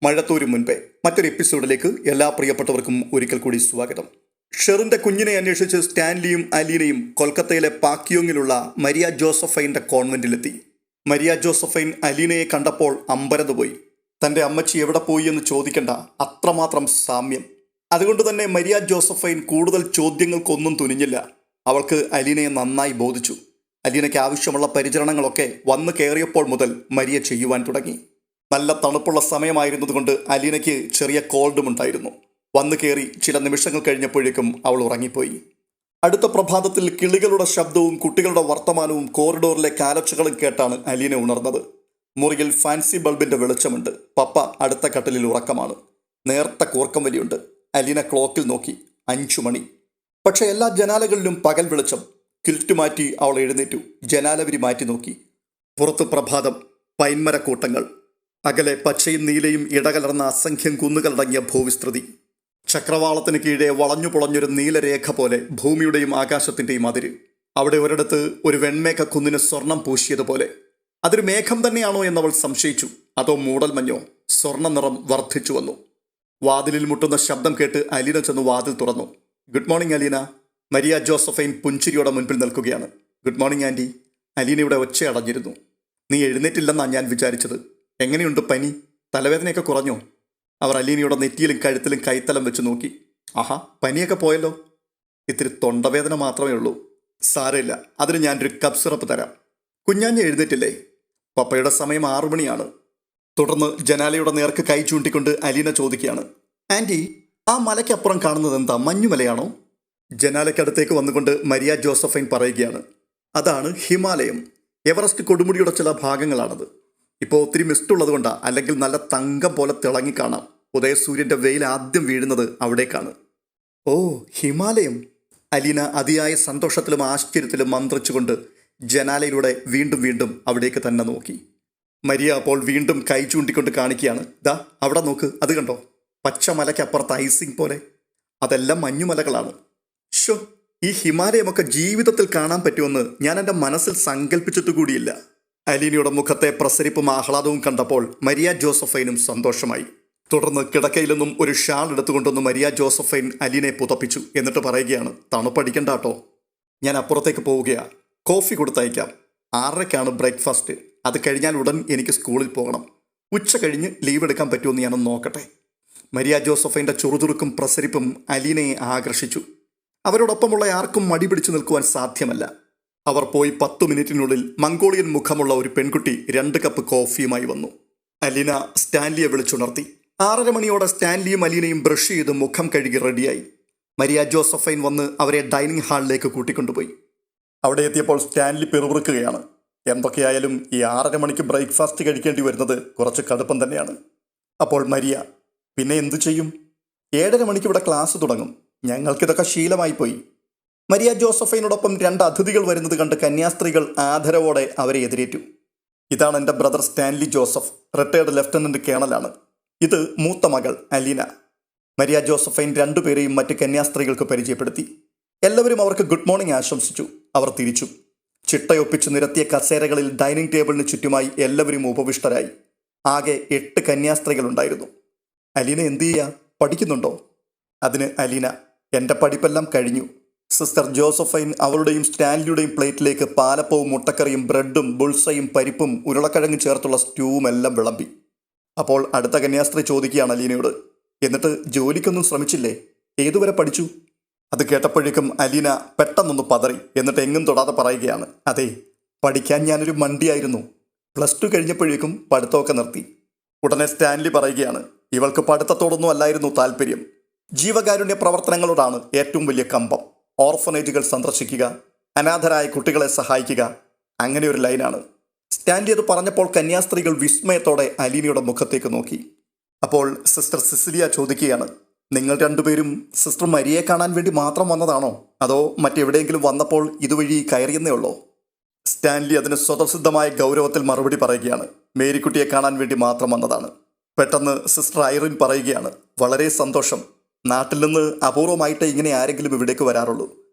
മഴത്തോരും മുൻപേ മറ്റൊരു എപ്പിസോഡിലേക്ക് എല്ലാ പ്രിയപ്പെട്ടവർക്കും ഒരിക്കൽ കൂടി സ്വാഗതം. ഷെറിന്റെ കുഞ്ഞിനെ അന്വേഷിച്ച് സ്റ്റാൻലിയും അലീനയും കൊൽക്കത്തയിലെ പാക്യോങ്ങിലുള്ള മരിയ ജോസഫൈൻ്റെ കോൺവെന്റിലെത്തി. മരിയ ജോസഫൈൻ അലീനയെ കണ്ടപ്പോൾ അമ്പരന്നുപോയി. തൻ്റെ അമ്മച്ചി എവിടെ പോയി എന്ന് ചോദിക്കണ്ട, അത്രമാത്രം സാമ്യം. അതുകൊണ്ട് തന്നെ മരിയ ജോസഫൈൻ കൂടുതൽ ചോദ്യങ്ങൾക്കൊന്നും തുനിഞ്ഞില്ല. അവൾക്ക് അലീനയെ നന്നായി ബോധിച്ചു. അലീനയ്ക്ക് ആവശ്യമുള്ള പരിചരണങ്ങളൊക്കെ വന്നു കയറിയപ്പോൾ മുതൽ മരിയ ചെയ്യുവാൻ തുടങ്ങി. നല്ല തണുപ്പുള്ള സമയമായിരുന്നതുകൊണ്ട് അലീനയ്ക്ക് ചെറിയ കോൾഡും ഉണ്ടായിരുന്നു. വന്നു കയറി ചില നിമിഷങ്ങൾ കഴിഞ്ഞപ്പോഴേക്കും അവൾ ഉറങ്ങിപ്പോയി. അടുത്ത പ്രഭാതത്തിൽ കിളികളുടെ ശബ്ദവും കുട്ടികളുടെ വർത്തമാനവും കോറിഡോറിലെ കാലൊച്ചകളും കേട്ടാണ് അലീന ഉണർന്നത്. മുറിയിൽ ഫാൻസി ബൾബിന്റെ വെളിച്ചമുണ്ട്. പപ്പ അടുത്ത കട്ടിലിൽ ഉറക്കമാണ്. നേർത്ത കൂർക്കം വലിയുണ്ട്. അലീന ക്ലോക്കിൽ നോക്കി. 5 മണി. പക്ഷെ എല്ലാ ജനാലകളിലും പകൽ വെളിച്ചം. കിൽറ്റ് മാറ്റി അവൾ എഴുന്നേറ്റു. ജനാലവരി മാറ്റി നോക്കി. പുറത്ത് പ്രഭാതം, പൈൻമരക്കൂട്ടങ്ങൾ, അകലെ പച്ചയും നീലയും ഇടകലർന്ന അസംഖ്യം കുന്നുകളടങ്ങിയ ഭൂവിസ്തൃതി. ചക്രവാളത്തിന് കീഴെ വളഞ്ഞു പൊളഞ്ഞൊരു നീലരേഖ പോലെ ഭൂമിയുടെയും ആകാശത്തിൻ്റെയും അതിര്. അവിടെ ഒരിടത്ത് ഒരു വെൺമേഘ കുന്നിന് സ്വർണം പൂശിയതുപോലെ. അതൊരു മേഘം തന്നെയാണോ എന്നവൾ സംശയിച്ചു. അതോ മൂടൽമഞ്ഞോ? സ്വർണ്ണ നിറം വർദ്ധിച്ചു വന്നു. വാതിലിൽ മുട്ടുന്ന ശബ്ദം കേട്ട് അലീന ചെന്ന് വാതിൽ തുറന്നു. Good morning Aleena. Maria Josephine പുഞ്ചിരിയോടെ മുൻപിൽ നിൽക്കുകയാണ്. Good morning anti. അലീനയുടെ ഒച്ച അടഞ്ഞിരുന്നു. നീ എഴുന്നേറ്റില്ലെന്നാണ് ഞാൻ വിചാരിച്ചത്. എങ്ങനെയുണ്ട് പനി? തലവേദനയൊക്കെ കുറഞ്ഞോ? അവർ അലീനയുടെ നെറ്റിയിലും കഴുത്തിലും കൈത്തലം വെച്ച് നോക്കി. ആഹാ, പനിയൊക്കെ പോയല്ലോ. ഇത്തിരി തൊണ്ടവേദന മാത്രമേ ഉള്ളൂ. സാരമില്ല, അതിന് ഞാനൊരു കപ്പ് സിറപ്പ് തരാം. കുഞ്ഞാഞ്ഞ് എഴുന്നേറ്റില്ലേ? പപ്പയുടെ സമയം 6 മണിയാണ്. തുടർന്ന് ജനാലയുടെ നേർക്ക് കൈ ചൂണ്ടിക്കൊണ്ട് അലീന ചോദിക്കുകയാണ്, ആൻറ്റി, ആ മലയ്ക്കപ്പുറം കാണുന്നത് എന്താ? മഞ്ഞുമലയാണോ? ജനാലയ്ക്കടുത്തേക്ക് വന്നുകൊണ്ട് മരിയ ജോസഫൈൻ പറയുകയാണ്, അതാണ് ഹിമാലയം. എവറസ്റ്റ് കൊടുമുടിയുടെ ചില ഭാഗങ്ങളാണത്. ഇപ്പോൾ ഒത്തിരി മിസ്റ്റുള്ളത് കൊണ്ടാണ്, അല്ലെങ്കിൽ നല്ല തങ്കം പോലെ തിളങ്ങിക്കാണാം. ഉദയസൂര്യൻ്റെ വെയിൽ ആദ്യം വീഴുന്നത് അവിടേക്കാണ്. ഓ, ഹിമാലയം. അലീന അതിയായ സന്തോഷത്തിലും ആശ്ചര്യത്തിലും മന്ത്രിച്ചുകൊണ്ട് ജനാലയിലൂടെ വീണ്ടും വീണ്ടും അവിടേക്ക് തന്നെ നോക്കി. മരിയ അപ്പോൾ വീണ്ടും കൈ ചൂണ്ടിക്കൊണ്ട് കാണിക്കുകയാണ്, ദാ അവിടെ നോക്ക്, അത് കണ്ടോ? പച്ചമലയ്ക്കപ്പുറത്ത് ഐസിങ് പോലെ. അതെല്ലാം മഞ്ഞുമലകളാണ്. ഷോ, ഈ ഹിമാലയമൊക്കെ ജീവിതത്തിൽ കാണാൻ പറ്റുമെന്ന് ഞാൻ എൻ്റെ മനസ്സിൽ സങ്കല്പിച്ചിട്ട് കൂടിയില്ല. അലീനയുടെ മുഖത്തെ പ്രസരിപ്പും ആഹ്ലാദവും കണ്ടപ്പോൾ മരിയ ജോസഫൈനും സന്തോഷമായി. തുടർന്ന് കിടക്കയിൽ നിന്നും ഒരു ഷാൾ എടുത്തുകൊണ്ടൊന്ന് മരിയ ജോസഫൈൻ അലീനയെ പുതപ്പിച്ചു. എന്നിട്ട് പറയുകയാണ്, തണുപ്പടിക്കണ്ട കേട്ടോ, ഞാൻ അപ്പുറത്തേക്ക് പോവുകയാണ്. കോഫി കൊടുത്തയക്കാം. 6:30ക്കാണ് ബ്രേക്ക്ഫാസ്റ്റ്. അത് കഴിഞ്ഞാൽ ഉടൻ എനിക്ക് സ്കൂളിൽ പോകണം. ഉച്ച കഴിഞ്ഞ് ലീവ് എടുക്കാൻ പറ്റുമെന്ന് ഞാനൊന്ന് നോക്കട്ടെ. മരിയ ജോസഫൈൻ്റെ ചുറുചുറുക്കും പ്രസരിപ്പും അലീനയെ ആകർഷിച്ചു. അവരോടൊപ്പമുള്ള ആർക്കും മടി പിടിച്ചു നിൽക്കുവാൻ സാധ്യമല്ല. അവർ പോയി 10 മിനിറ്റിനുള്ളിൽ മംഗോളിയൻ മുഖമുള്ള ഒരു പെൺകുട്ടി 2 കപ്പ് കോഫിയുമായി വന്നു. അലീന സ്റ്റാൻലിയെ വിളിച്ചുണർത്തി. 6:30 മണിയോടെ സ്റ്റാൻലിയും അലീനയും ബ്രഷ് ചെയ്ത് മുഖം കഴുകി റെഡിയായി. മരിയ ജോസഫൈൻ വന്ന് അവരെ ഡൈനിങ് ഹാളിലേക്ക് കൂട്ടിക്കൊണ്ടുപോയി. അവിടെ എത്തിയപ്പോൾ സ്റ്റാൻലി പിറുപിറുക്കുകയാണ്. എന്തൊക്കെയായാലും ഈ 6:30 മണിക്ക് ബ്രേക്ക്ഫാസ്റ്റ് കഴിക്കേണ്ടി വരുന്നത് കുറച്ച് കടുപ്പം തന്നെയാണ്. അപ്പോൾ മരിയ, പിന്നെ എന്തു ചെയ്യും? 7:30 മണിക്ക് ഇവിടെ ക്ലാസ് തുടങ്ങും. ഞങ്ങൾക്കിതൊക്കെ ശീലമായിപ്പോയി. മരിയ ജോസഫൈനോടൊപ്പം 2 അതിഥികൾ വരുന്നത് കണ്ട് കന്യാസ്ത്രീകൾ ആദരവോടെ അവരെ എതിരേറ്റു. ഇതാണ് എൻ്റെ brother Stanley Joseph, retired lieutenant കേണലാണ്. ഇത് മൂത്ത മകൾ അലീന. മരിയ ജോസഫൈൻ 2 പേരെയും മറ്റ് കന്യാസ്ത്രീകൾക്ക് പരിചയപ്പെടുത്തി. എല്ലാവരും അവർക്ക് ഗുഡ് മോർണിംഗ് ആശംസിച്ചു. അവർ തിരിച്ചു. ചിട്ടയൊപ്പിച്ചു നിരത്തിയ കസേരകളിൽ ഡൈനിങ് ടേബിളിന് ചുറ്റുമായി എല്ലാവരും ഉപവിഷ്ടരായി. ആകെ 8 കന്യാസ്ത്രീകളുണ്ടായിരുന്നു. അലീന എന്തു ചെയ്യുക? പഠിക്കുന്നുണ്ടോ? അതിന് അലീന, എൻ്റെ പഠിപ്പെല്ലാം കഴിഞ്ഞു. സിസ്റ്റർ ജോസഫൈൻ അവളുടെയും സ്റ്റാൻലിയുടെയും പ്ലേറ്റിലേക്ക് പാലപ്പവും മുട്ടക്കറിയും ബ്രെഡും ബുൾസയും പരിപ്പും ഉരുളക്കിഴങ്ങും ചേർത്തുള്ള സ്റ്റൂവും എല്ലാം വിളമ്പി. അപ്പോൾ അടുത്ത കന്യാസ്ത്രീ ചോദിക്കുകയാണ് അലീനയോട്, എന്നിട്ട് ജോലിക്കൊന്നും ശ്രമിച്ചില്ലേ? ഏതുവരെ പഠിച്ചു? അത് കേട്ടപ്പോഴേക്കും അലീന പെട്ടെന്നൊന്ന് പതറി. എന്നിട്ട് എങ്ങും തൊടാതെ പറയുകയാണ്, അതെ, പഠിക്കാൻ ഞാനൊരു മണ്ടിയായിരുന്നു. +2 കഴിഞ്ഞപ്പോഴേക്കും പഠിത്തമൊക്കെ നിർത്തി. ഉടനെ സ്റ്റാൻലി പറയുകയാണ്, ഇവൾക്ക് പഠിത്തത്തോടൊന്നും അല്ലായിരുന്നു താല്പര്യം. ജീവകാരുണ്യ പ്രവർത്തനങ്ങളോടാണ് ഏറ്റവും വലിയ കമ്പം. ഓർഫനേജുകൾ സന്ദർശിക്കുക, അനാഥരായ കുട്ടികളെ സഹായിക്കുക, അങ്ങനെ ഒരു ലൈനാണ്. സ്റ്റാൻലി അത് പറഞ്ഞപ്പോൾ കന്യാസ്ത്രീകൾ വിസ്മയത്തോടെ അലീനയുടെ മുഖത്തേക്ക് നോക്കി. അപ്പോൾ സിസ്റ്റർ സിസിലിയ ചോദിക്കുകയാണ്, നിങ്ങൾ 2 പേരും സിസ്റ്റർ മരിയയെ കാണാൻ വേണ്ടി മാത്രം വന്നതാണോ? അതോ മറ്റെവിടെയെങ്കിലും വന്നപ്പോൾ ഇതുവഴി കയറിയെന്നേ ഉള്ളോ? സ്റ്റാൻലി അതിന് സ്വതസിദ്ധമായ ഗൗരവത്തിൽ മറുപടി പറയുകയാണ്, മേരിക്കുട്ടിയെ കാണാൻ വേണ്ടി മാത്രം വന്നതാണ്. പെട്ടെന്ന് സിസ്റ്റർ ഐറിൻ പറയുകയാണ്, വളരെ സന്തോഷം. നാട്ടിൽ നിന്ന് അപൂർവമായിട്ടേ ഇങ്ങനെ ആരെങ്കിലും ഇവിടേക്ക് വരാറുള്ളൂ.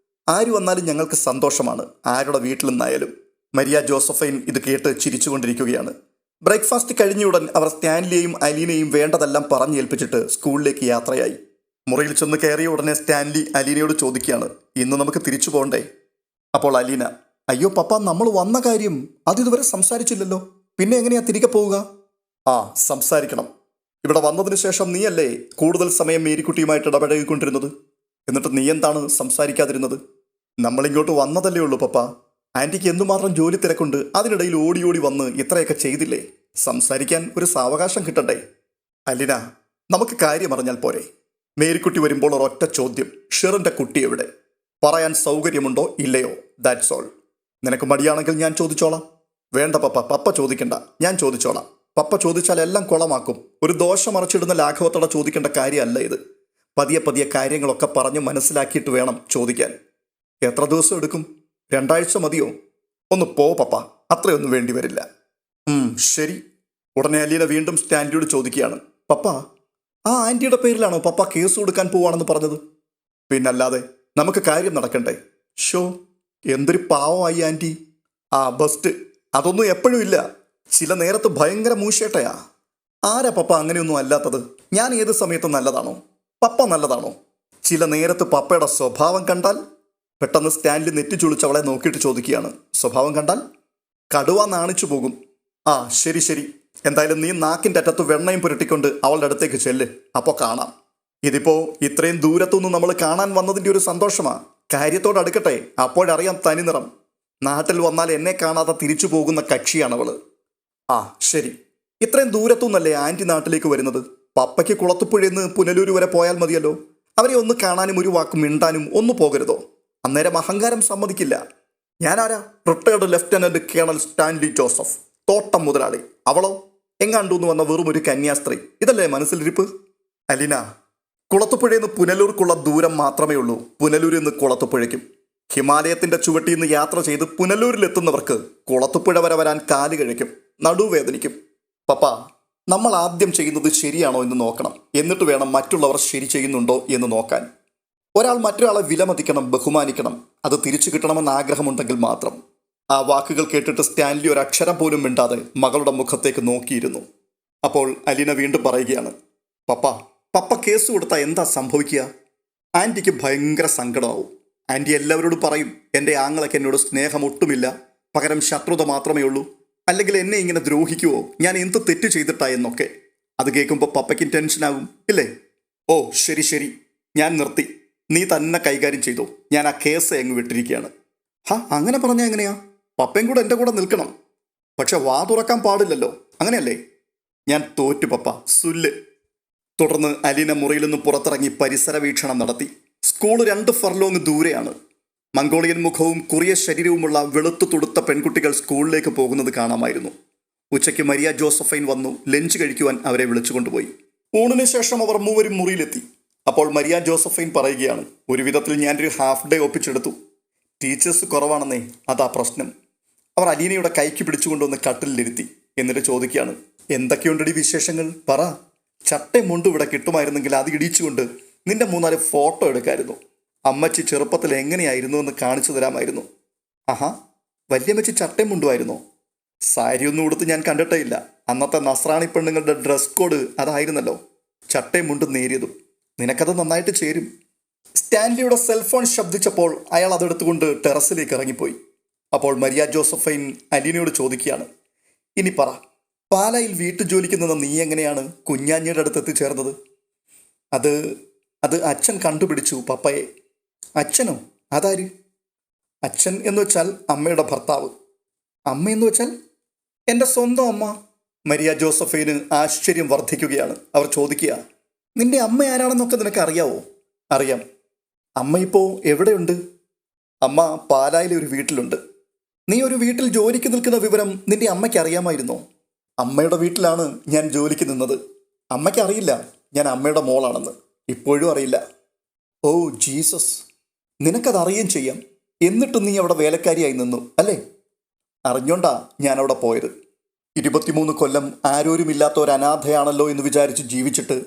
ആര് വന്നാലും ഞങ്ങൾക്ക് സന്തോഷമാണ്, ആരുടെ വീട്ടിൽ നിന്നായാലും. മരിയ ജോസഫൈൻ ഇത് കേട്ട് ചിരിച്ചുകൊണ്ടിരിക്കുകയാണ്. ബ്രേക്ക്ഫാസ്റ്റ് കഴിഞ്ഞയുടൻ അവർ സ്റ്റാൻലിയെയും അലീനയും വേണ്ടതെല്ലാം പറഞ്ഞേൽപ്പിച്ചിട്ട് സ്കൂളിലേക്ക് യാത്രയായി. മുറിയിൽ ചെന്ന് കയറിയ ഉടനെ സ്റ്റാൻലി അലീനയോട് ചോദിക്കുകയാണ്, ഇന്ന് നമുക്ക് തിരിച്ചു പോകണ്ടേ? അപ്പോൾ അലീന, അയ്യോ പപ്പ, നമ്മൾ വന്ന കാര്യം അതിതുവരെ സംസാരിച്ചില്ലല്ലോ, പിന്നെ എങ്ങനെയാ തിരികെ പോവുക? ആ, സംസാരിക്കണം. ഇവിടെ വന്നതിന് ശേഷം നീയല്ലേ കൂടുതൽ സമയം മേരിക്കുട്ടിയുമായിട്ട് ഇടപഴകിക്കൊണ്ടിരുന്നത്. എന്നിട്ട് നീ എന്താണ് സംസാരിക്കാതിരുന്നത്? നമ്മളിങ്ങോട്ട് വന്നതല്ലേ ഉള്ളൂ പപ്പ. ആൻറ്റിക്ക് എന്തുമാത്രം ജോലി തിരക്കുണ്ട്, അതിനിടയിൽ ഓടി ഓടി വന്ന് ഇത്രയൊക്കെ ചെയ്തില്ലേ? സംസാരിക്കാൻ ഒരു സാവകാശം കിട്ടണ്ടേ? അലീന, നമുക്ക് കാര്യം അറിഞ്ഞാൽ പോരെ? മേരിക്കുട്ടി വരുമ്പോൾ ഒരൊറ്റ ചോദ്യം, ഷെറിൻ്റെ കുട്ടി എവിടെ? പറയാൻ സൗകര്യമുണ്ടോ ഇല്ലയോ? That's all. നിനക്ക് മടിയാണെങ്കിൽ ഞാൻ ചോദിച്ചോളാം. വേണ്ട പപ്പ, പപ്പ ചോദിക്കണ്ട, ഞാൻ ചോദിച്ചോളാം. പപ്പ ചോദിച്ചാൽ എല്ലാം കുളമാക്കും. ഒരു ദോശ മറിച്ചിടുന്ന ലാഘവത്തോടെ ചോദിക്കേണ്ട കാര്യമല്ല ഇത്. പതിയെ പതിയെ കാര്യങ്ങളൊക്കെ പറഞ്ഞ് മനസ്സിലാക്കിയിട്ട് വേണം ചോദിക്കാൻ. എത്ര ദിവസം എടുക്കും? 2 ആഴ്ച മതിയോ? ഒന്ന് പോ പപ്പ, അത്രയൊന്നും വേണ്ടി വരില്ല. ശരി. ഉടനെ അലീന വീണ്ടും സ്റ്റാൻലിയോട് ചോദിക്കുകയാണ്, പപ്പ, ആ ആൻറ്റിയുടെ പേരിലാണോ പപ്പ കേസ് കൊടുക്കാൻ പോവാണെന്ന് പറഞ്ഞത്? പിന്നല്ലാതെ, നമുക്ക് കാര്യം നടക്കണ്ടേ? ഷോ, എന്തൊരു പാവമായി ആൻറ്റി. ആ ബെസ്റ്റ്. അതൊന്നും എപ്പോഴും ഇല്ല, ചില നേരത്ത് ഭയങ്കര മൂശേട്ടയാ. ആരാ പപ്പ അങ്ങനെയൊന്നും അല്ലാത്തത്? ഞാൻ ഏത് സമയത്തും നല്ലതാണോ? പപ്പ നല്ലതാണോ? ചില നേരത്ത് പപ്പയുടെ സ്വഭാവം കണ്ടാൽ. പെട്ടെന്ന് സ്റ്റാൻലി നെറ്റി ചുളിച്ച് അവളെ നോക്കിയിട്ട് ചോദിക്കുകയാണ്, സ്വഭാവം കണ്ടാൽ? കടുവ നാണിച്ചു പോകും. ആ ശരി ശരി, എന്തായാലും നീ നാക്കിൻ്റെ അറ്റത്ത് വെണ്ണയും പുരട്ടിക്കൊണ്ട് അവളുടെ അടുത്തേക്ക് ചെല്ല്, അപ്പോൾ കാണാം. ഇതിപ്പോൾ ഇത്രയും ദൂരത്തുനിന്ന് നമ്മൾ കാണാൻ വന്നതിൻ്റെ ഒരു സന്തോഷമാണ്. കാര്യത്തോട് അടുക്കട്ടെ, അപ്പോഴറിയാം തനിനിറം. നാട്ടിൽ വന്നാൽ എന്നെ കാണാതെ തിരിച്ചു പോകുന്ന കക്ഷിയാണവള്. ആ ശരി, ഇത്രയും ദൂരത്തുനിന്നല്ലേ ആൻറ്റി നാട്ടിലേക്ക് വരുന്നത്? പപ്പയ്ക്ക് കുളത്തുപുഴയെന്ന് പുനലൂർ വരെ പോയാൽ മതിയല്ലോ. അവരെ ഒന്ന് കാണാനും ഒരു വാക്ക് മിണ്ടാനും ഒന്ന് പോകരുതോ? അന്നേരം അഹങ്കാരം സമ്മതിക്കില്ല. ഞാനാരാ? Retired lieutenant colonel Stanley Joseph, തോട്ടം മുതലാളി. അവളോ എങ്ങാണ്ടൂന്ന് വന്ന വെറും ഒരു കന്യാസ്ത്രീ. ഇതല്ലേ മനസ്സിലിരിപ്പ്? അലീന, കുളത്തുപുഴയെന്ന് പുനലൂർക്കുള്ള ദൂരം മാത്രമേ ഉള്ളൂ പുനലൂരിൽ നിന്ന് കുളത്തുപുഴയ്ക്കും. ഹിമാലയത്തിന്റെ ചുവട്ടിൽ നിന്ന് യാത്ര ചെയ്ത് പുനലൂരിലെത്തുന്നവർക്ക് കുളത്തുപുഴ വരെ വരാൻ കാല് കഴിക്കും, നടുവേദനിക്കും. പപ്പ, നമ്മൾ ആദ്യം ചെയ്യുന്നത് ശരിയാണോ എന്ന് നോക്കണം. എന്നിട്ട് വേണം മറ്റുള്ളവർ ശരി ചെയ്യുന്നുണ്ടോ എന്ന് നോക്കാൻ. ഒരാൾ മറ്റൊരാളെ വിലമതിക്കണം, ബഹുമാനിക്കണം. അത് തിരിച്ചു കിട്ടണമെന്ന് ആഗ്രഹമുണ്ടെങ്കിൽ മാത്രം. ആ വാക്കുകൾ കേട്ടിട്ട് സ്റ്റാൻലി ഒരക്ഷരം പോലും മിണ്ടാതെ മകളുടെ മുഖത്തേക്ക് നോക്കിയിരുന്നു. അപ്പോൾ അലീന വീണ്ടും പറയുകയാണ്, പപ്പ കേസ് കൊടുത്താൽ എന്താ സംഭവിക്കുക? ആൻറ്റിക്ക് ഭയങ്കര സങ്കടമാവും. ആൻറ്റി എല്ലാവരോടും പറയും എൻ്റെ ആങ്ങളൊക്കെ എന്നോട് സ്നേഹം ഒട്ടുമില്ല, പകരം ശത്രുത മാത്രമേ ഉള്ളൂ, അല്ലെങ്കിൽ എന്നെ ഇങ്ങനെ ദ്രോഹിക്കുവോ, ഞാൻ എന്ത് തെറ്റ് ചെയ്തിട്ടാ എന്നൊക്കെ. അത് കേൾക്കുമ്പോൾ പപ്പയ്ക്കും ടെൻഷനാകും ഇല്ലേ? ഓ ശരി ശരി, ഞാൻ നിർത്തി. നീ തന്നെ കൈകാര്യം ചെയ്തോ. ഞാൻ ആ കേസ് അങ്ങ് വിട്ടിരിക്കുകയാണ്. അങ്ങനെ പറഞ്ഞാൽ എങ്ങനെയാ? പപ്പയും കൂടെ എൻ്റെ കൂടെ നിൽക്കണം, പക്ഷെ വാ തുറക്കാൻ പാടില്ലല്ലോ, അങ്ങനെയല്ലേ? ഞാൻ തോറ്റു പപ്പ, സുല്ല്. തുടർന്ന് അലീന മുറിയിൽ നിന്ന് പുറത്തിറങ്ങി പരിസര വീക്ഷണം നടത്തി. സ്കൂൾ 2 ഫർലോങ് ദൂരെയാണ്. മംഗോളിയൻ മുഖവും കുറിയ ശരീരവുമുള്ള വെളുത്തു തുടുത്ത പെൺകുട്ടികൾ സ്കൂളിലേക്ക് പോകുന്നത് കാണാമായിരുന്നു. ഉച്ചയ്ക്ക് മരിയ ജോസഫൈൻ വന്നു ലഞ്ച് കഴിക്കുവാൻ അവരെ വിളിച്ചുകൊണ്ടുപോയി. ഊണിന് ശേഷം അവർ മൂവരും മുറിയിലെത്തി. അപ്പോൾ മരിയ ജോസഫൈൻ പറയുകയാണ്, ഒരു വിധത്തിൽ ഞാനൊരു ഹാഫ് ഡേ ഒപ്പിച്ചെടുത്തു. ടീച്ചേഴ്സ് കുറവാണെന്നേ, അതാ പ്രശ്നം. അവർ അലീനയുടെ കൈക്ക് പിടിച്ചുകൊണ്ടൊന്ന് കട്ടിലിരുത്തി. എന്നിട്ട് ചോദിക്കുകയാണ്, എന്തൊക്കെയുണ്ടടി വിശേഷങ്ങൾ, പറ. ചട്ടയും മുണ്ടും ഇവിടെ കിട്ടുമായിരുന്നെങ്കിൽ അത് ഇടിച്ചുകൊണ്ട് നിന്റെ 3-4 ഫോട്ടോ എടുക്കായിരുന്നു. അമ്മച്ചി ചെറുപ്പത്തിൽ എങ്ങനെയായിരുന്നു എന്ന് കാണിച്ചു തരാമായിരുന്നു. ആഹാ, വല്യമ്മച്ചി ചട്ടയും മുണ്ടുമായിരുന്നോ? സാരിയൊന്നും ഉടുത്ത് ഞാൻ കണ്ടിട്ടേ ഇല്ല. അന്നത്തെ നസ്രാണി പെണ്ണുങ്ങളുടെ ഡ്രസ് കോഡ് അതായിരുന്നല്ലോ, ചട്ടയും മുണ്ടും നേരിയതും. നിനക്കത് നന്നായിട്ട് ചേരും. സ്റ്റാൻലിയുടെ സെൽഫോൺ ശബ്ദിച്ചപ്പോൾ അയാൾ അതെടുത്തുകൊണ്ട് ടെറസിലേക്ക് ഇറങ്ങിപ്പോയി. അപ്പോൾ മരിയ ജോസഫൈൻ അലീനയോട് ചോദിക്കുകയാണ്, ഇനി പറ, പാലായിൽ വീട്ടുജോലിക്ക് നിന്ന് നീ എങ്ങനെയാണ് കുഞ്ഞാഞ്ഞിയുടെ അടുത്ത് എത്തിച്ചേർന്നത്? അത് അച്ഛൻ കണ്ടുപിടിച്ചു പപ്പയെ. അച്ഛനോ? അതാര്? അച്ഛൻ എന്ന് വെച്ചാൽ അമ്മയുടെ ഭർത്താവ്. അമ്മ എന്ന് വെച്ചാൽ എൻ്റെ സ്വന്തം അമ്മ. മരിയ ജോസഫൈന് ആശ്ചര്യം വർദ്ധിക്കുകയാണ്. അവർ ചോദിക്കുക, നിന്റെ അമ്മ ആരാണെന്നൊക്കെ നിനക്ക് അറിയാവോ? അറിയാം. അമ്മ ഇപ്പോൾ എവിടെയുണ്ട്? അമ്മ പാലായിലെ ഒരു വീട്ടിലുണ്ട്. നീ ഒരു വീട്ടിൽ ജോലിക്ക് നിൽക്കുന്ന വിവരം നിന്റെ അമ്മയ്ക്ക് അറിയാമായിരുന്നോ? അമ്മയുടെ വീട്ടിലാണ് ഞാൻ ജോലിക്ക് നിന്നത്. അമ്മയ്ക്ക് അറിയില്ല ഞാൻ അമ്മയുടെ മോളാണെന്ന്. ഇപ്പോഴും അറിയില്ല. ഓ ജീസസ്, നിനക്കതറിയുകയും ചെയ്യാം. എന്നിട്ട് നീ അവിടെ വേലക്കാരിയായി നിന്നു അല്ലേ? അറിഞ്ഞോണ്ടാ ഞാൻ അവിടെ പോയത്. 23 കൊല്ലം ആരോരുമില്ലാത്ത ഒരു അനാഥയാണല്ലോ എന്ന് വിചാരിച്ച് ജീവിച്ചിട്ട്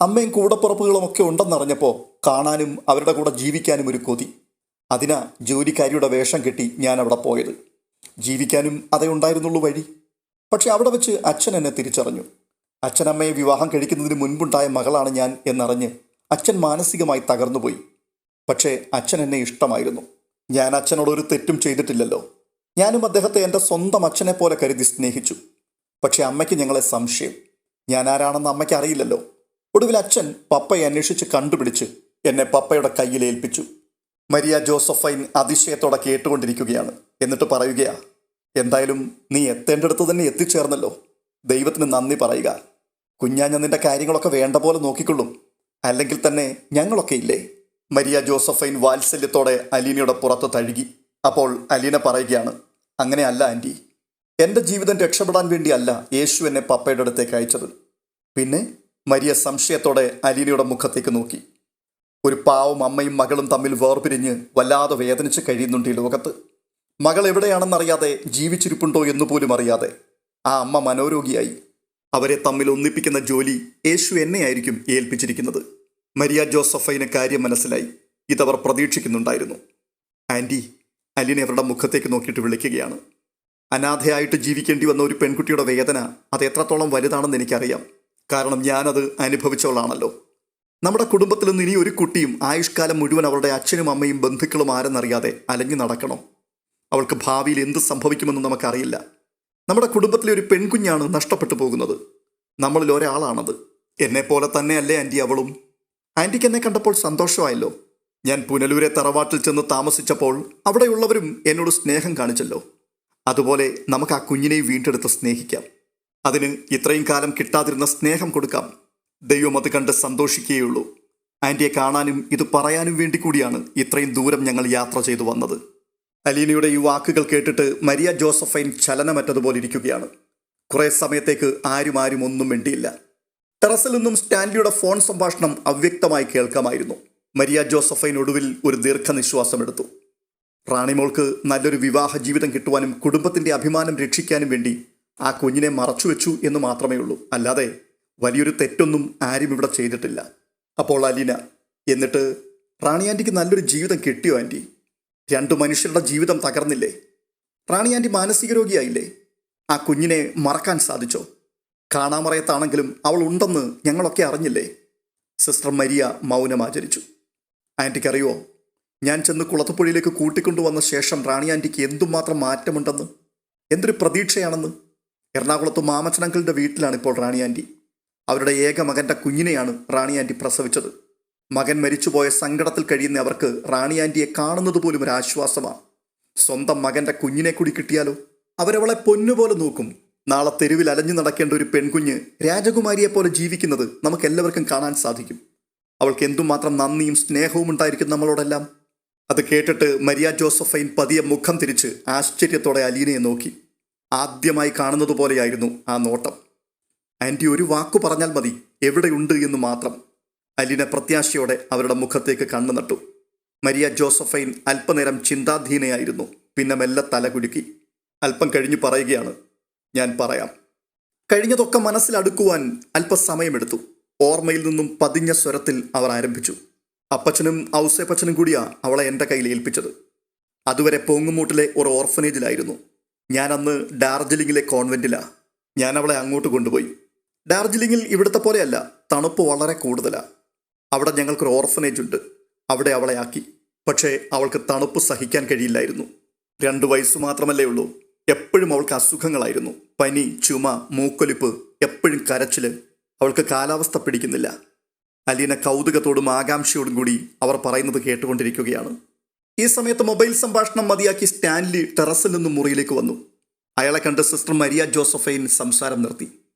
അമ്മയും കൂടപ്പുറപ്പുകളും ഒക്കെ ഉണ്ടെന്നറിഞ്ഞപ്പോൾ കാണാനും അവരുടെ കൂടെ ജീവിക്കാനും ഒരു കൊതി. അതിനാ ജോലിക്കാരിയുടെ വേഷം കെട്ടി ഞാൻ അവിടെ പോയത്. ജീവിക്കാനും അതേ ഉണ്ടായിരുന്നുള്ളൂ വഴി. പക്ഷെ അവിടെ വെച്ച് അച്ഛൻ എന്നെ തിരിച്ചറിഞ്ഞു. അച്ഛനമ്മയെ വിവാഹം കഴിക്കുന്നതിന് മുൻപുണ്ടായ മകളാണ് ഞാൻ എന്നറിഞ്ഞ് അച്ഛൻ മാനസികമായി തകർന്നുപോയി. പക്ഷേ അച്ഛൻ എന്നെ ഇഷ്ടമായിരുന്നു. ഞാൻ അച്ഛനോടൊരു തെറ്റും ചെയ്തിട്ടില്ലല്ലോ. ഞാനും അദ്ദേഹത്തെ എൻ്റെ സ്വന്തം അച്ഛനെ പോലെ കരുതി സ്നേഹിച്ചു. പക്ഷെ അമ്മയ്ക്ക് ഞങ്ങളെ സംശയം. ഞാൻ ആരാണെന്ന് അമ്മയ്ക്ക് അറിയില്ലല്ലോ. ഒടുവിൽ അച്ഛൻ പപ്പയെ അന്വേഷിച്ച് കണ്ടുപിടിച്ച് എന്നെ പപ്പയുടെ കയ്യിൽ ഏൽപ്പിച്ചു. മരിയ ജോസഫൈൻ അതിശയത്തോടെ കേട്ടുകൊണ്ടിരിക്കുകയാണ്. എന്നിട്ട് പറയുകയാ, എന്തായാലും നീ എത്തേണ്ടടുത്ത് തന്നെ എത്തിച്ചേർന്നല്ലോ. ദൈവത്തിന് നന്ദി പറയുക. കുഞ്ഞാഞ്ഞ നിന്റെ കാര്യങ്ങളൊക്കെ വേണ്ട പോലെ നോക്കിക്കൊള്ളും. അല്ലെങ്കിൽ തന്നെ ഞങ്ങളൊക്കെ ഇല്ലേ? മരിയ ജോസഫൈൻ വാത്സല്യത്തോടെ അലീനയുടെ പുറത്ത് തഴുകി. അപ്പോൾ അലീന പറയുകയാണ്, അങ്ങനെയല്ല ആൻറ്റി. എൻ്റെ ജീവിതം രക്ഷപ്പെടാൻ വേണ്ടിയല്ല യേശു എന്നെ പപ്പയുടെ അടുത്തേക്ക് അയച്ചത്. പിന്നെ? മരിയ സംശയത്തോടെ അലീനയുടെ മുഖത്തേക്ക് നോക്കി. ഒരു പാവം അമ്മയും മകളും തമ്മിൽ വേർപിരിഞ്ഞ് വല്ലാതെ വേദനിച്ച് കഴിയുന്നുണ്ട് ഈ ലോകത്ത്. മകൾ എവിടെയാണെന്നറിയാതെ, ജീവിച്ചിരിപ്പുണ്ടോ എന്നുപോലും അറിയാതെ ആ അമ്മ മനോരോഗിയായി. അവരെ തമ്മിൽ ഒന്നിപ്പിക്കുന്ന ജോലി യേശു എന്നെയായിരിക്കും ഏൽപ്പിച്ചിരിക്കുന്നത്. മരിയ ജോസഫൈന് കാര്യം മനസ്സിലായി. ഇതവർ പ്രതീക്ഷിക്കുന്നുണ്ടായിരുന്നു. ആൻറ്റി, അലീന അവരുടെ മുഖത്തേക്ക് നോക്കിയിട്ട് വിളിക്കുകയാണ്. അനാഥയായിട്ട് ജീവിക്കേണ്ടി വന്ന ഒരു പെൺകുട്ടിയുടെ വേദന അത് എത്രത്തോളം വലുതാണെന്ന് എനിക്കറിയാം. കാരണം ഞാനത് അനുഭവിച്ചവളാണല്ലോ. നമ്മുടെ കുടുംബത്തിൽ നിന്ന് ഇനി ഒരു കുട്ടിയും ആയുഷ്കാലം മുഴുവൻ അവളുടെ അച്ഛനും അമ്മയും ബന്ധുക്കളും ആരെന്നറിയാതെ അലഞ്ഞു നടക്കണം. അവൾക്ക് ഭാവിയിൽ എന്ത് സംഭവിക്കുമെന്ന് നമുക്കറിയില്ല. നമ്മുടെ കുടുംബത്തിലെ ഒരു പെൺകുഞ്ഞാണ് നഷ്ടപ്പെട്ടു പോകുന്നത്. നമ്മളിൽ ഒരാളാണത്. എന്നെപ്പോലെ തന്നെയല്ലേ ആൻറ്റി അവളും? ആൻറ്റിക്ക് എന്നെ കണ്ടപ്പോൾ സന്തോഷമായല്ലോ. ഞാൻ പുനലൂരെ തറവാട്ടിൽ ചെന്ന് താമസിച്ചപ്പോൾ അവിടെയുള്ളവരും എന്നോട് സ്നേഹം കാണിച്ചല്ലോ. അതുപോലെ നമുക്ക് ആ കുഞ്ഞിനെ വീണ്ടെടുത്ത് സ്നേഹിക്കാം. അതിന് ഇത്രയും കാലം കിട്ടാതിരുന്ന സ്നേഹം കൊടുക്കാം. ദൈവം അത് കണ്ട് സന്തോഷിക്കുകയുള്ളൂ. ആൻറ്റിയെ കാണാനും ഇത് പറയാനും വേണ്ടി കൂടിയാണ് ഇത്രയും ദൂരം ഞങ്ങൾ യാത്ര ചെയ്തു വന്നത്. അലീനയുടെ ഈ വാക്കുകൾ കേട്ടിട്ട് മരിയ ജോസഫൈൻ ചലനമറ്റതുപോലെ ഇരിക്കുകയാണ്. കുറേ സമയത്തേക്ക് ആരും ഒന്നും മിണ്ടിയില്ല. ടെറസിൽ നിന്നും സ്റ്റാൻലിയുടെ ഫോൺ സംഭാഷണം അവ്യക്തമായി കേൾക്കാമായിരുന്നു. മരിയ ജോസഫൈൻ ഒടുവിൽ ഒരു ദീർഘനിശ്വാസമെടുത്തു. റാണിമോൾക്ക് നല്ലൊരു വിവാഹ ജീവിതം കിട്ടുവാനും കുടുംബത്തിൻ്റെ അഭിമാനം രക്ഷിക്കാനും വേണ്ടി ആ കുഞ്ഞിനെ മറച്ചുവെച്ചു എന്ന് മാത്രമേ ഉള്ളൂ. അല്ലാതെ വലിയൊരു തെറ്റൊന്നും ആരും ഇവിടെ ചെയ്തിട്ടില്ല. അപ്പോൾ അലീന, എന്നിട്ട് റാണി ആൻറ്റിക്ക് നല്ലൊരു ജീവിതം കിട്ടിയോ ആൻറ്റി? 2 മനുഷ്യരുടെ ജീവിതം തകർന്നില്ലേ? റാണി ആൻറ്റി മാനസിക രോഗിയായില്ലേ? ആ കുഞ്ഞിനെ മറക്കാൻ സാധിച്ചോ? കാണാമറയത്താണെങ്കിലും അവൾ ഉണ്ടെന്ന് ഞങ്ങളൊക്കെ അറിഞ്ഞില്ലേ? Sister Maria മൗനമാചരിച്ചു. ആൻറ്റിക്കറിയോ, ഞാൻ ചെന്ന് കുളത്തുപുഴയിലേക്ക് കൂട്ടിക്കൊണ്ടുവന്ന ശേഷം റാണി ആൻറ്റിക്ക് എന്തുമാത്രം മാറ്റമുണ്ടെന്ന്, എന്തൊരു പ്രതീക്ഷയാണെന്ന്. എറണാകുളത്ത് മാമച്ചനങ്കിളിൻ്റെ വീട്ടിലാണ് ഇപ്പോൾ റാണി ആൻറ്റി. അവരുടെ ഏക മകൻ്റെ കുഞ്ഞിനെയാണ് റാണി ആൻറ്റി പ്രസവിച്ചത്. മകൻ മരിച്ചുപോയ സങ്കടത്തിൽ കഴിയുന്ന അവർക്ക് റാണി ആൻറ്റിയെ കാണുന്നത് പോലും ഒരു ആശ്വാസമാണ്. സ്വന്തം മകൻ്റെ കുഞ്ഞിനെ കൂടി കിട്ടിയാലോ? അവരവളെ പൊന്നുപോലെ നോക്കും. നാളെ തെരുവിൽ അലഞ്ഞു നടക്കേണ്ട ഒരു പെൺകുഞ്ഞ് രാജകുമാരിയെപ്പോലെ ജീവിക്കുന്നത് നമുക്കെല്ലാവർക്കും കാണാൻ സാധിക്കും. അവൾക്ക് എന്തുമാത്രം നന്ദിയും സ്നേഹവും ഉണ്ടായിരിക്കും നമ്മളോടെല്ലാം. അത് കേട്ടിട്ട് മരിയ ജോസഫൈൻ പതിയെ മുഖം തിരിച്ച് ആശ്ചര്യത്തോടെ അലീനയെ നോക്കി. ആദ്യമായി കാണുന്നത് പോലെയായിരുന്നു ആ നോട്ടം. ആൻറ്റി ഒരു വാക്കു പറഞ്ഞാൽ മതി, എവിടെയുണ്ട് എന്ന് മാത്രം. അലീന പ്രത്യാശയോടെ അവരുടെ മുഖത്തേക്ക് കണ്ണു നട്ടു. മരിയ ജോസഫൈൻ അല്പനേരം ചിന്താധീനയായിരുന്നു. പിന്നെ മെല്ലെ തലകുലുക്കി. അല്പം കഴിഞ്ഞു പറയുകയാണ്, ഞാൻ പറയാം. കഴിഞ്ഞതൊക്കെ മനസ്സിലടുക്കുവാൻ അല്പസമയമെടുത്തു. ഓർമ്മയിൽ നിന്നും പതിഞ്ഞ സ്വരത്തിൽ അവർ ആരംഭിച്ചു. അപ്പച്ചനും ഔസേപ്പച്ചനും കൂടിയാ അവളെ എൻ്റെ കയ്യിൽ ഏൽപ്പിച്ചത്. അതുവരെ പോങ്ങുമൂട്ടിലെ ഒരു ഓർഫനേജിലായിരുന്നു. ഞാൻ അന്ന് ഡാർജിലിംഗിലെ കോൺവെൻറ്റിലാണ്. ഞാൻ അവളെ അങ്ങോട്ട് കൊണ്ടുപോയി. ഡാർജിലിംഗിൽ ഇവിടുത്തെ പോലെയല്ല, തണുപ്പ് വളരെ കൂടുതലാണ്. അവിടെ ഞങ്ങൾക്കൊരു ഓർഫനേജ് ഉണ്ട്. അവിടെ അവളെ ആക്കി. പക്ഷേ അവൾക്ക് തണുപ്പ് സഹിക്കാൻ കഴിയില്ലായിരുന്നു. 2 വയസ്സ് മാത്രമല്ലേ ഉള്ളൂ. എപ്പോഴും അവൾക്ക് അസുഖങ്ങളായിരുന്നു. പനി, ചുമ, മൂക്കൊലിപ്പ്, എപ്പോഴും കരച്ചിൽ. അവൾക്ക് കാലാവസ്ഥ പിടിക്കുന്നില്ല. അലീന കൗതുകത്തോടും ആകാംക്ഷയോടും കൂടി അവർ പറയുന്നത് കേട്ടുകൊണ്ടിരിക്കുകയാണ്. ഈ സമയത്ത് മൊബൈൽ സംഭാഷണം മതിയാക്കി സ്റ്റാൻലി ടെറസിൽ നിന്നും മുറിയിലേക്ക് വന്നു. അയാളെ കണ്ട് സിസ്റ്റർ മരിയ ജോസഫൈൻ സംസാരം നിർത്തി.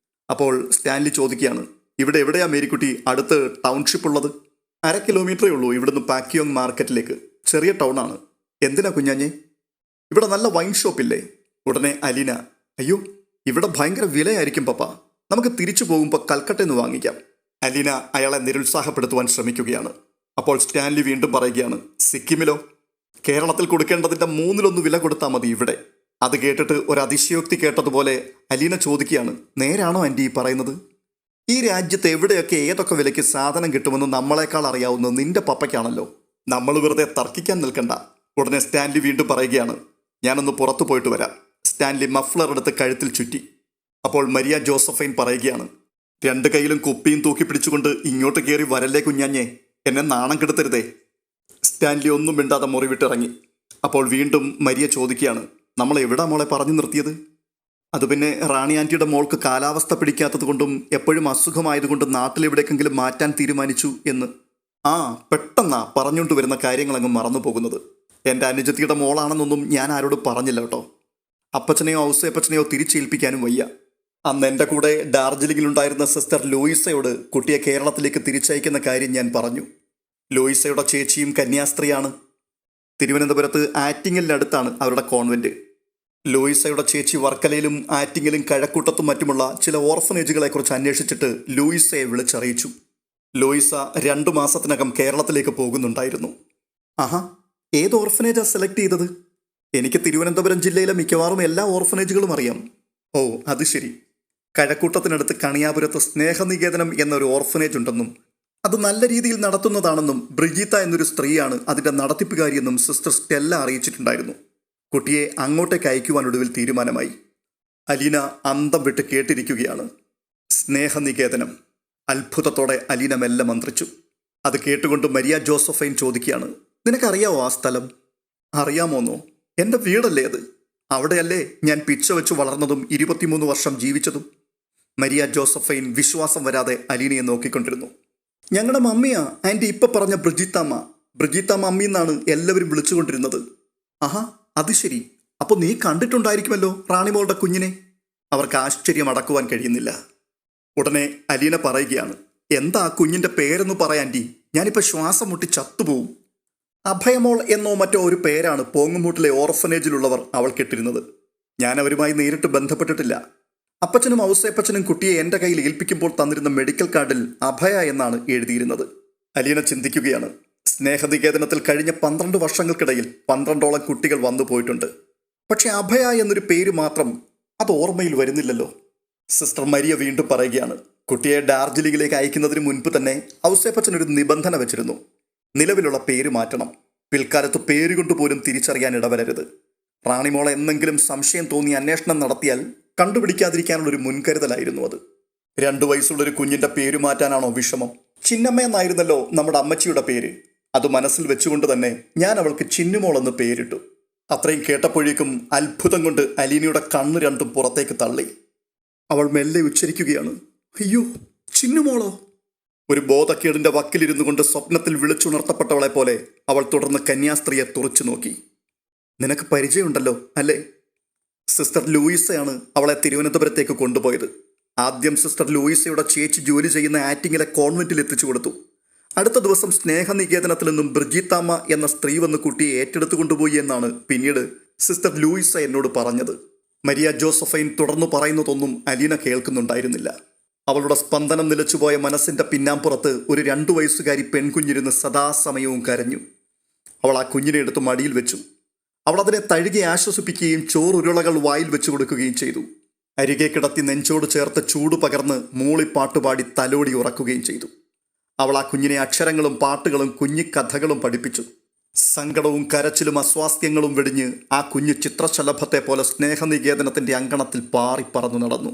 അപ്പോൾ സ്റ്റാൻലി ചോദിക്കുകയാണ്, ഇവിടെ എവിടെയാ മേരിക്കുട്ടി അടുത്ത് ടൗൺഷിപ്പ് ഉള്ളത്? 1/2 കിലോമീറ്ററേ ഉള്ളൂ ഇവിടുന്ന് പാക്കിയോങ് മാർക്കറ്റിലേക്ക്. ചെറിയ ടൗണാണ്. എന്തിനാ കുഞ്ഞാഞ്ഞേ? ഇവിടെ നല്ല വൈൻ ഷോപ്പില്ലേ? ഉടനെ അലീന, അയ്യോ ഇവിടെ ഭയങ്കര വിലയായിരിക്കും പപ്പ, നമുക്ക് തിരിച്ചു പോകുമ്പോൾ കൽക്കട്ടയിൽ നിന്ന് വാങ്ങിക്കാം. അലീന അയാളെ നിരുത്സാഹപ്പെടുത്തുവാൻ ശ്രമിക്കുകയാണ്. അപ്പോൾ സ്റ്റാൻലി വീണ്ടും പറയുകയാണ്, സിക്കിമിലോ? കേരളത്തിൽ കൊടുക്കേണ്ടതിൻ്റെ 3/1 വില കൊടുത്താൽ മതി ഇവിടെ. അത് കേട്ടിട്ട് ഒരു അതിശയോക്തി കേട്ടതുപോലെ അലീന ചോദിക്കുകയാണ്, നേരാണോ ആൻറ്റി ഈ പറയുന്നത്? ഈ രാജ്യത്ത് എവിടെയൊക്കെ ഏതൊക്കെ വിലയ്ക്ക് സാധനം കിട്ടുമെന്ന് നമ്മളെക്കാൾ അറിയാവുന്നത് നിന്റെ പപ്പയ്ക്കാണല്ലോ. നമ്മൾ വെറുതെ തർക്കിക്കാൻ നിൽക്കണ്ട. ഉടനെ സ്റ്റാൻലി വീണ്ടും പറയുകയാണ്, ഞാനൊന്ന് പുറത്തു പോയിട്ട് വരാം. സ്റ്റാൻലി മഫ്ലർ എടുത്ത് കഴുത്തിൽ ചുറ്റി. അപ്പോൾ മരിയ ജോസഫൈൻ പറയുകയാണ്, രണ്ട് കൈയിലും കുപ്പിയും തൂക്കി പിടിച്ചുകൊണ്ട് ഇങ്ങോട്ട് കയറി വരല്ലേ കുഞ്ഞാഞ്ഞേ, എന്നെ നാണം കെടുത്തരുതേ. സ്റ്റാൻലി ഒന്നും മിണ്ടാതെ മുറി വിട്ടിറങ്ങി. അപ്പോൾ വീണ്ടും മരിയ ചോദിക്കുകയാണ്, നമ്മൾ എവിടാ മോളെ പറഞ്ഞു നിർത്തിയത്? അത് പിന്നെ റാണി ആൻറ്റിയുടെ മോൾക്ക് കാലാവസ്ഥ പിടിക്കാത്തത് കൊണ്ടും എപ്പോഴും അസുഖമായതുകൊണ്ടും നാട്ടിലെവിടേക്കെങ്കിലും മാറ്റാൻ തീരുമാനിച്ചു എന്ന്. ആ, പെട്ടെന്നാ പറഞ്ഞുകൊണ്ട് വരുന്ന കാര്യങ്ങളങ്ങ് മറന്നു പോകുന്നത്. എൻ്റെ അനുജത്തിയുടെ മോളാണെന്നൊന്നും ഞാൻ ആരോടും പറഞ്ഞില്ല കേട്ടോ. അപ്പച്ചനെയോ ഔസേപ്പച്ചനെയോ തിരിച്ചേൽപ്പിക്കാനും വയ്യ. അന്ന് എൻ്റെ കൂടെ ഡാർജിലിംഗിലുണ്ടായിരുന്ന സിസ്റ്റർ ലൂയിസയോട് കുട്ടിയെ കേരളത്തിലേക്ക് തിരിച്ചയക്കുന്ന കാര്യം ഞാൻ പറഞ്ഞു. ലൂയിസയുടെ ചേച്ചിയും കന്യാസ്ത്രീയാണ്. തിരുവനന്തപുരത്ത് ആറ്റിങ്ങലിനടുത്താണ് അവരുടെ കോൺവെൻറ്റ്. ലൂയിസയുടെ ചേച്ചി വർക്കലയിലും ആറ്റിങ്ങലും കഴക്കൂട്ടത്തും മറ്റുമുള്ള ചില ഓർഫനേജുകളെക്കുറിച്ച് അന്വേഷിച്ചിട്ട് ലൂയിസയെ വിളിച്ചറിയിച്ചു. ലൂയിസ 2 മാസത്തിനകം കേരളത്തിലേക്ക് പോകുന്നുണ്ടായിരുന്നു. ആഹാ, ഏത് ഓർഫനേജാ സെലക്ട് ചെയ്തത്? എനിക്ക് തിരുവനന്തപുരം ജില്ലയിലെ മിക്കവാറും എല്ലാ ഓർഫനേജുകളും അറിയാം. ഓ, അത് ശരി. കഴക്കൂട്ടത്തിനടുത്ത് കണിയാപുരത്ത് സ്നേഹനികേതനം എന്നൊരു ഓർഫനേജ് ഉണ്ടെന്നും അത് നല്ല രീതിയിൽ നടത്തുന്നതാണെന്നും ബ്രിജീത്ത എന്നൊരു സ്ത്രീയാണ് അതിൻ്റെ നടത്തിപ്പുകാരിയെന്നും സിസ്റ്റർ സ്റ്റെല്ല അറിയിച്ചിട്ടുണ്ടായിരുന്നു. കുട്ടിയെ അങ്ങോട്ടേക്ക് അയക്കുവാനൊടുവിൽ തീരുമാനമായി. അലീന അന്തം വിട്ട് കേട്ടിരിക്കുകയാണ്. സ്നേഹനികേതനം. അത്ഭുതത്തോടെ അലീന മെല്ലെ മന്ത്രിച്ചു. അത് കേട്ടുകൊണ്ട് മരിയ ജോസഫൈൻ ചോദിക്കുകയാണ്, നിനക്കറിയാവോ ആ സ്ഥലം? അറിയാമോന്നോ? എൻ്റെ വീടല്ലേ അത്. അവിടെയല്ലേ ഞാൻ പിച്ച വെച്ച് വളർന്നതും 23 വർഷം ജീവിച്ചതും. മരിയ ജോസഫൈൻ വിശ്വാസം വരാതെ അലീനയെ നോക്കിക്കൊണ്ടിരുന്നു. ഞങ്ങളുടെ മമ്മിയാ ആൻറ്റി ഇപ്പം പറഞ്ഞ ബ്രിജീത്ത മമ്മി എന്നാണ് എല്ലാവരും വിളിച്ചുകൊണ്ടിരുന്നത്. ആഹാ, അത് ശരി. അപ്പോൾ നീ കണ്ടിട്ടുണ്ടായിരിക്കുമല്ലോ റാണിമോളുടെ കുഞ്ഞിനെ. അവർക്ക് ആശ്ചര്യം അടക്കുവാൻ കഴിയുന്നില്ല. ഉടനെ അലീന പറയുകയാണ്, എന്താ ആ കുഞ്ഞിൻ്റെ പേരെന്ന് പറയാൻറ്റി, ഞാനിപ്പോൾ ശ്വാസം മുട്ടി ചത്തുപോവും. അഭയമോൾ എന്നോ മറ്റോ ഒരു പേരാണ് പോങ്ങുമൂട്ടിലെ ഓർഫനേജിലുള്ളവർ അവൾക്കിട്ടിരുന്നത്. ഞാൻ അവരുമായി നേരിട്ട് ബന്ധപ്പെട്ടിട്ടില്ല. അപ്പച്ചനും ഔസേപ്പച്ചനും കുട്ടിയെ എൻ്റെ കയ്യിൽ ഏൽപ്പിക്കുമ്പോൾ തന്നിരുന്ന മെഡിക്കൽ കാർഡിൽ അഭയ എന്നാണ് എഴുതിയിരുന്നത്. അലീന ചിന്തിക്കുകയാണ്, സ്നേഹനികേതനത്തിൽ കഴിഞ്ഞ 12 വർഷങ്ങൾക്കിടയിൽ 12ഓളം കുട്ടികൾ വന്നു പോയിട്ടുണ്ട്. പക്ഷെ അഭയ എന്നൊരു പേര് മാത്രം അത് ഓർമ്മയിൽ വരുന്നില്ലല്ലോ. സിസ്റ്റർ മരിയ വീണ്ടും പറയുകയാണ്, കുട്ടിയെ ഡാർജിലിംഗിലേക്ക് അയക്കുന്നതിന് മുൻപ് തന്നെ ഔസേപ്പച്ചനൊരു നിബന്ധന വെച്ചിരുന്നു. നിലവിലുള്ള പേര് മാറ്റണം. പിൽക്കാലത്ത് പേരുകൊണ്ട് പോലും തിരിച്ചറിയാൻ ഇടവരരുത്. റാണിമോളെ എന്തെങ്കിലും സംശയം തോന്നി അന്വേഷണം നടത്തിയാൽ കണ്ടുപിടിക്കാതിരിക്കാനുള്ളൊരു മുൻകരുതലായിരുന്നു അത്. 2 വയസ്സുള്ളൊരു കുഞ്ഞിൻ്റെ പേര് മാറ്റാനാണോ വിഷമം? ചിന്നമ്മ എന്നായിരുന്നല്ലോ നമ്മുടെ അമ്മച്ചിയുടെ പേര്. അത് മനസ്സിൽ വെച്ചുകൊണ്ട് തന്നെ ഞാൻ അവൾക്ക് ചിന്നുമോളെന്ന് പേരിട്ടു. അത്രയും കേട്ടപ്പോഴേക്കും അത്ഭുതം കൊണ്ട് അലീനയുടെ കണ്ണ് രണ്ടും പുറത്തേക്ക് തള്ളി. അവൾ മെല്ലെ ഉച്ചരിക്കുകയാണ്, അയ്യോ, ചിന്നുമോളോ? ഒരു ബോധക്കേടിൻ്റെ വക്കിലിരുന്നു കൊണ്ട് സ്വപ്നത്തിൽ വിളിച്ചുണർത്തപ്പെട്ടവളെ പോലെ അവൾ തുടർന്ന് കന്യാസ്ത്രീയെ തുറച്ചു നോക്കി. നിനക്ക് പരിചയമുണ്ടല്ലോ അല്ലേ? സിസ്റ്റർ ലൂയിസയാണ് അവളെ തിരുവനന്തപുരത്തേക്ക് കൊണ്ടുപോയത്. ആദ്യം സിസ്റ്റർ ലൂയിസയുടെ ചേച്ചി ജോലി ചെയ്യുന്ന ആറ്റിങ്ങിലെ കോൺവെന്റിൽ എത്തിച്ചു കൊടുത്തു. അടുത്ത ദിവസം സ്നേഹനികേതനത്തിൽ നിന്നും ബ്രിജീത്താമ്മ എന്ന സ്ത്രീ വന്ന് കുട്ടിയെ ഏറ്റെടുത്തു കൊണ്ടുപോയി എന്നാണ് പിന്നീട് സിസ്റ്റർ ലൂയിസ എന്നോട് പറഞ്ഞത്. മരിയ ജോസഫൈൻ തുടർന്നു പറയുന്നതൊന്നും അലീന കേൾക്കുന്നുണ്ടായിരുന്നില്ല. അവളുടെ സ്പന്ദനം നിലച്ചുപോയ മനസ്സിൻ്റെ പിന്നാമ്പുറത്ത് ഒരു 2 വയസ്സുകാരി പെൺകുഞ്ഞിരുന്ന് സദാസമയവും കരഞ്ഞു. അവൾ ആ കുഞ്ഞിനെ എടുത്ത് മടിയിൽ വെച്ചു. അവൾ അതിനെ തഴുകി ആശ്വസിപ്പിക്കുകയും ചോറുരുളകൾ വായിൽ വെച്ചു കൊടുക്കുകയും ചെയ്തു. അരികെ കിടത്തി നെഞ്ചോട് ചേർത്ത് ചൂട് പകർന്ന് മൂളിപ്പാട്ടുപാടി തലോടി ഉറക്കുകയും ചെയ്തു. അവൾ ആ കുഞ്ഞിനെ അക്ഷരങ്ങളും പാട്ടുകളും കുഞ്ഞിക്കഥകളും പഠിപ്പിച്ചു. സങ്കടവും കരച്ചിലും അസ്വാസ്ഥ്യങ്ങളും വെടിഞ്ഞ് ആ കുഞ്ഞ് ചിത്രശലഭത്തെ പോലെ സ്നേഹനികേതനത്തിൻ്റെ അങ്കണത്തിൽ പാറിപ്പറന്നു നടന്നു.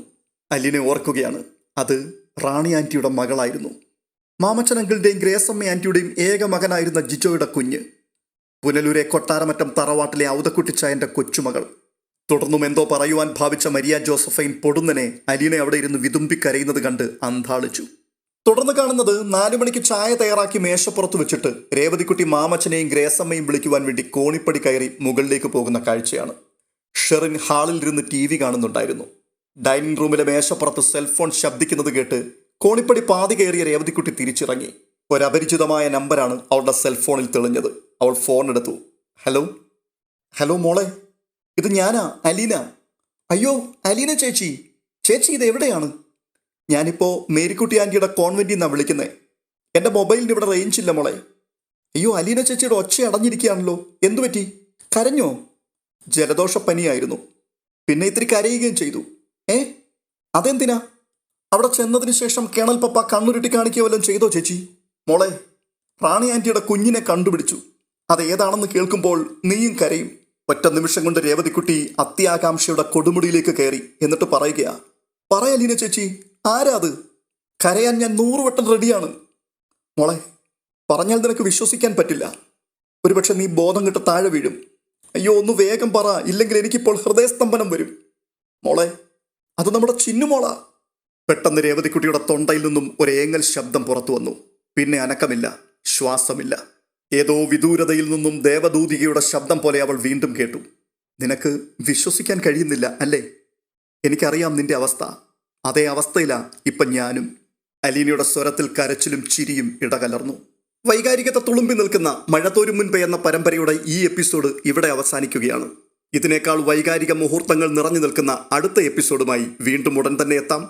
അലീനെ ഓർക്കുകയാണ്, അത് റാണി ആൻറ്റിയുടെ മകളായിരുന്നു. മാമച്ചൻ അങ്കിളുടെയും ഗ്രേസമ്മ ആൻറ്റിയുടെയും ഏക മകനായിരുന്ന ജിജോയുടെ കുഞ്ഞ്. പുനലൂരെ കൊട്ടാരമറ്റം തറവാട്ടിലെ ഔതക്കുട്ടിച്ചായൻ്റെ കൊച്ചുമകൾ. തുടർന്നും എന്തോ പറയുവാൻ ഭാവിച്ച മരിയ ജോസഫൈൻ പൊടുന്നനെ അലീനെ അവിടെ ഇരുന്ന് വിതുമ്പിക്കരയുന്നത് കണ്ട് അന്താളിച്ചു. തുടർന്ന് കാണുന്നത് 4 മണിക്ക് ചായ തയ്യാറാക്കി മേശപ്പുറത്ത് വെച്ചിട്ട് രേവതിക്കുട്ടി മാമച്ചനെയും ഗ്രേസമ്മയും വിളിക്കുവാൻ വേണ്ടി കോണിപ്പടി കയറി മുകളിലേക്ക് പോകുന്ന കാഴ്ചയാണ്. ഷെറിൻ ഹാളിൽ ഇരുന്ന് TV കാണുന്നുണ്ടായിരുന്നു. ഡൈനിങ് റൂമിലെ മേശപ്പുറത്ത് സെൽഫോൺ ശബ്ദിക്കുന്നത് കേട്ട് കോണിപ്പടി പാതി കയറിയ രേവതിക്കുട്ടി തിരിച്ചിറങ്ങി. ഒരപരിചിതമായ നമ്പറാണ് അവളുടെ സെൽഫോണിൽ തെളിഞ്ഞത്. അവൾ ഫോൺ എടുത്തു. ഹലോ മോളെ, ഇത് ഞാനാ, അലീന. അയ്യോ അലീന ചേച്ചി, ഇത് എവിടെയാണ്? ഞാനിപ്പോൾ മേരിക്കുട്ടി ആൻറ്റിയുടെ കോൺവെൻറ്റിൽ നിന്നാണ് വിളിക്കുന്നത്. എൻ്റെ മൊബൈലിന് ഇവിടെ റേഞ്ച് ഇല്ല മോളെ. അയ്യോ അലീന ചേച്ചിയുടെ ഒച്ച അടഞ്ഞിരിക്കുകയാണല്ലോ, എന്തുപറ്റി? കരഞ്ഞോ? ജലദോഷപ്പനിയായിരുന്നു, പിന്നെ ഇത്തിരി കരയുകയും ചെയ്തു. അതെന്തിനാ? അവിടെ ചെന്നതിന് ശേഷം കേണൽ പപ്പ കണ്ണുരുട്ടി കാണിക്കുക വല്ലതും ചെയ്തോ ചേച്ചി? മോളെ, റാണി ആൻറ്റിയുടെ കുഞ്ഞിനെ കണ്ടുപിടിച്ചു. അതേതാണെന്ന് കേൾക്കുമ്പോൾ നീയും കരയും. ഒറ്റ നിമിഷം കൊണ്ട് രേവതിക്കുട്ടി അത്യാകാംക്ഷയുടെ കൊടുമുടിയിലേക്ക് കയറി. എന്നിട്ട് പറയുകയാ, പറ അലീന ചേച്ചി, ആരാ അത്? കരയാൻ ഞാൻ 100 വട്ടം റെഡിയാണ്. മോളെ, പറഞ്ഞാൽ നിനക്ക് വിശ്വസിക്കാൻ പറ്റില്ല. ഒരുപക്ഷെ നീ ബോധം കിട്ട് താഴെ വീഴും. അയ്യോ, ഒന്ന് വേഗം പറ, ഇല്ലെങ്കിൽ എനിക്കിപ്പോൾ ഹൃദയസ്തംഭനം വരും. മോളെ, അത് നമ്മുടെ ചിന്നുമോളാ. പെട്ടെന്ന് രേവതിക്കുട്ടിയുടെ തൊണ്ടയിൽ നിന്നും ഒരു ഏങ്ങൽ ശബ്ദം പുറത്തു വന്നു. പിന്നെ അനക്കമില്ല, ശ്വാസമില്ല. ഏതോ വിദൂരതയിൽ നിന്നും ദേവദൂതികയുടെ ശബ്ദം പോലെ അവൾ വീണ്ടും കേട്ടു. നിനക്ക് വിശ്വസിക്കാൻ കഴിയുന്നില്ല അല്ലേ? എനിക്കറിയാം നിന്റെ അവസ്ഥ. അതേ അവസ്ഥയിലാ ഇപ്പം ഞാനും. അലീനയുടെ സ്വരത്തിൽ കരച്ചിലും ചിരിയും ഇടകലർന്നു. വൈകാരികത തുളുമ്പി നിൽക്കുന്ന മഴത്തോരും മുൻപേ എന്ന പരമ്പരയുടെ ഈ എപ്പിസോഡ് ഇവിടെ അവസാനിക്കുകയാണ്. ഇതിനേക്കാൾ വൈകാരിക മുഹൂർത്തങ്ങൾ നിറഞ്ഞു നിൽക്കുന്ന അടുത്ത എപ്പിസോഡുമായി വീണ്ടും ഉടൻ തന്നെ എത്താം.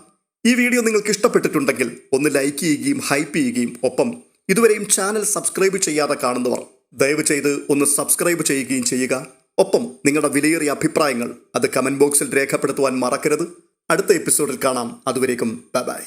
ഈ വീഡിയോ നിങ്ങൾക്ക് ഇഷ്ടപ്പെട്ടിട്ടുണ്ടെങ്കിൽ ഒന്ന് ലൈക്ക് ചെയ്യുകയും ഹൈപ്പ് ചെയ്യുകയും ഒപ്പം ഇതുവരെയും ചാനൽ സബ്സ്ക്രൈബ് ചെയ്യാതെ കാണുന്നവർ ദയവ് ചെയ്ത് ഒന്ന് സബ്സ്ക്രൈബ് ചെയ്യുകയും ചെയ്യുക. ഒപ്പം നിങ്ങളുടെ വിലയേറിയ അഭിപ്രായങ്ങൾ അത് കമന്റ് ബോക്സിൽ രേഖപ്പെടുത്തുവാൻ മറക്കരുത്. അടുത്ത എപ്പിസോഡിൽ കാണാം. അതുവരേക്കും ബൈ ബൈ.